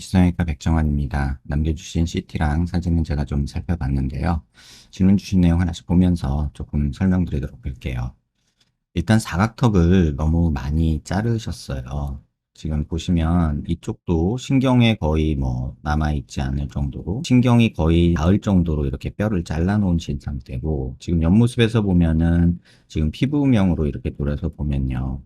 지성외과 백정환입니다. 남겨주신 CT랑 사진은 제가 좀 살펴봤는데요. 질문 주신 내용 하나씩 보면서 조금 설명드리도록 할게요. 일단 사각턱을 너무 많이 자르셨어요. 지금 보시면 이쪽도 신경에 거의 뭐 남아있지 않을 정도로 신경이 거의 닿을 정도로 이렇게 뼈를 잘라 놓으신 상태고, 지금 옆모습에서 보면은 지금 피부명으로 이렇게 돌아서 보면요,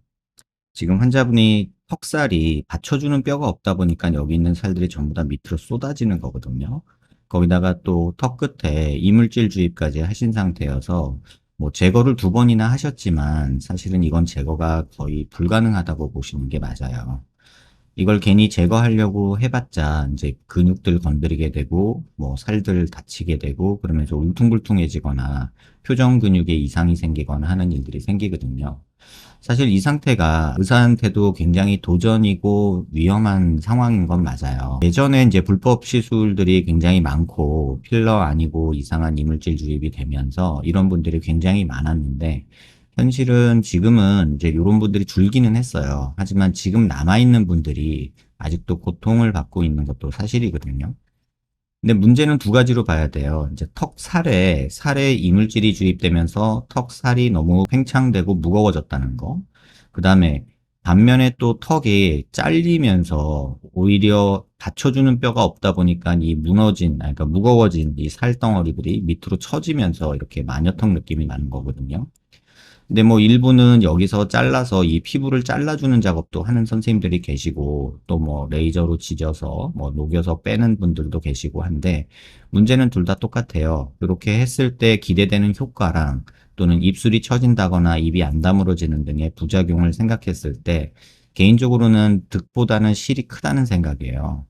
지금 환자분이 턱살이 받쳐주는 뼈가 없다 보니까 여기 있는 살들이 전부 다 밑으로 쏟아지는 거거든요. 거기다가 또 턱 끝에 이물질 주입까지 하신 상태여서 뭐 제거를 2번이나 하셨지만 사실은 이건 제거가 거의 불가능하다고 보시는 게 맞아요. 이걸 괜히 제거하려고 해봤자 이제 근육들 건드리게 되고 뭐 살들 다치게 되고 그러면서 울퉁불퉁해지거나 표정 근육에 이상이 생기거나 하는 일들이 생기거든요. 사실 이 상태가 의사한테도 굉장히 도전이고 위험한 상황인 건 맞아요. 예전에 이제 불법 시술들이 굉장히 많고 필러 아니고 이상한 이물질 주입이 되면서 이런 분들이 굉장히 많았는데, 현실은 지금은 이제 이런 분들이 줄기는 했어요. 하지만 지금 남아있는 분들이 아직도 고통을 받고 있는 것도 사실이거든요. 근데 문제는 2가지로 봐야 돼요. 이제 살에 이물질이 주입되면서 턱살이 너무 팽창되고 무거워졌다는 거. 그 다음에 반면에 또 턱이 잘리면서 오히려 받쳐주는 뼈가 없다 보니까 이 그러니까 무거워진 이 살덩어리들이 밑으로 처지면서 이렇게 마녀턱 느낌이 나는 거거든요. 근데 뭐 일부는 여기서 잘라서 이 피부를 잘라주는 작업도 하는 선생님들이 계시고, 또 뭐 레이저로 지져서 뭐 녹여서 빼는 분들도 계시고 한데, 문제는 둘 다 똑같아요. 그렇게 했을 때 기대되는 효과랑 또는 입술이 처진다거나 입이 안 다물어지는 등의 부작용을 생각했을 때 개인적으로는 득보다는 실이 크다는 생각이에요.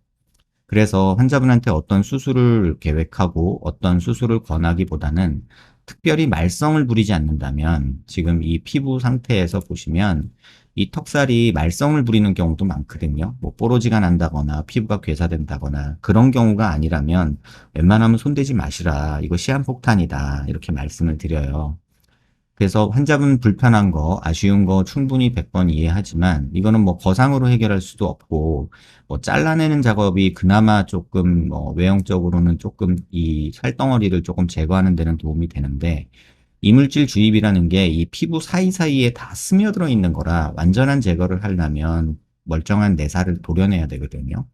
그래서 환자분한테 어떤 수술을 계획하고 어떤 수술을 권하기보다는 특별히 말썽을 부리지 않는다면, 지금 이 피부 상태에서 보시면 이 턱살이 말썽을 부리는 경우도 많거든요. 뭐 뽀로지가 난다거나 피부가 괴사된다거나 그런 경우가 아니라면 웬만하면 손대지 마시라, 이거 시한폭탄이다, 이렇게 말씀을 드려요. 그래서 환자분 불편한 거, 아쉬운 거 충분히 100번 이해하지만 이거는 뭐 거상으로 해결할 수도 없고, 뭐 잘라내는 작업이 그나마 조금 뭐 외형적으로는 조금 이 살덩어리를 조금 제거하는 데는 도움이 되는데, 이물질 주입이라는 게 이 피부 사이사이에 다 스며들어 있는 거라 완전한 제거를 하려면 멀쩡한 내 살을 도려내야 되거든요.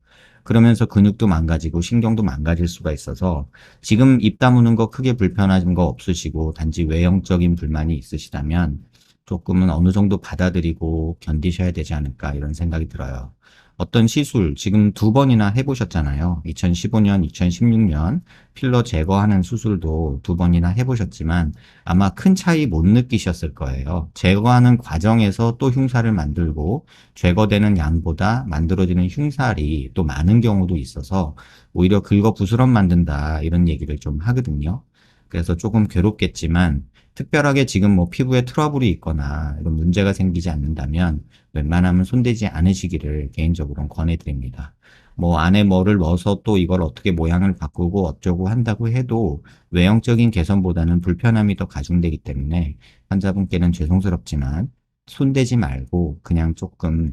그러면서 근육도 망가지고 신경도 망가질 수가 있어서, 지금 입 다무는 거 크게 불편한 거 없으시고 단지 외형적인 불만이 있으시다면 조금은 어느 정도 받아들이고 견디셔야 되지 않을까, 이런 생각이 들어요. 어떤 시술 지금 2번이나 해보셨잖아요. 2015년, 2016년 필러 제거하는 수술도 2번이나 해보셨지만 아마 큰 차이 못 느끼셨을 거예요. 제거하는 과정에서 또 흉살을 만들고 제거되는 양보다 만들어지는 흉살이 또 많은 경우도 있어서 오히려 긁어 부스럼 만든다, 이런 얘기를 좀 하거든요. 그래서 조금 괴롭겠지만 특별하게 지금 뭐 피부에 트러블이 있거나 이런 문제가 생기지 않는다면 웬만하면 손대지 않으시기를 개인적으로는 권해드립니다. 뭐 안에 뭐를 넣어서 또 이걸 어떻게 모양을 바꾸고 어쩌고 한다고 해도 외형적인 개선보다는 불편함이 더 가중되기 때문에 환자분께는 죄송스럽지만 손대지 말고 그냥 조금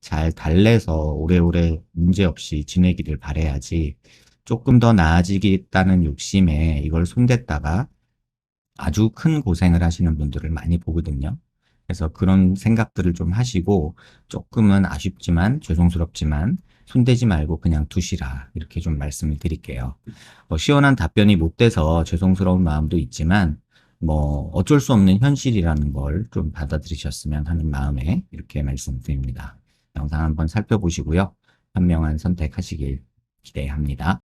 잘 달래서 오래오래 문제없이 지내기를 바라야지, 조금 더 나아지겠다는 욕심에 이걸 손댔다가 아주 큰 고생을 하시는 분들을 많이 보거든요. 그래서 그런 생각들을 좀 하시고 조금은 아쉽지만 죄송스럽지만 손대지 말고 그냥 두시라, 이렇게 좀 말씀을 드릴게요. 시원한 답변이 못 돼서 죄송스러운 마음도 있지만 뭐 어쩔 수 없는 현실이라는 걸 좀 받아들이셨으면 하는 마음에 이렇게 말씀드립니다. 영상 한번 살펴보시고요, 현명한 선택하시길 기대합니다.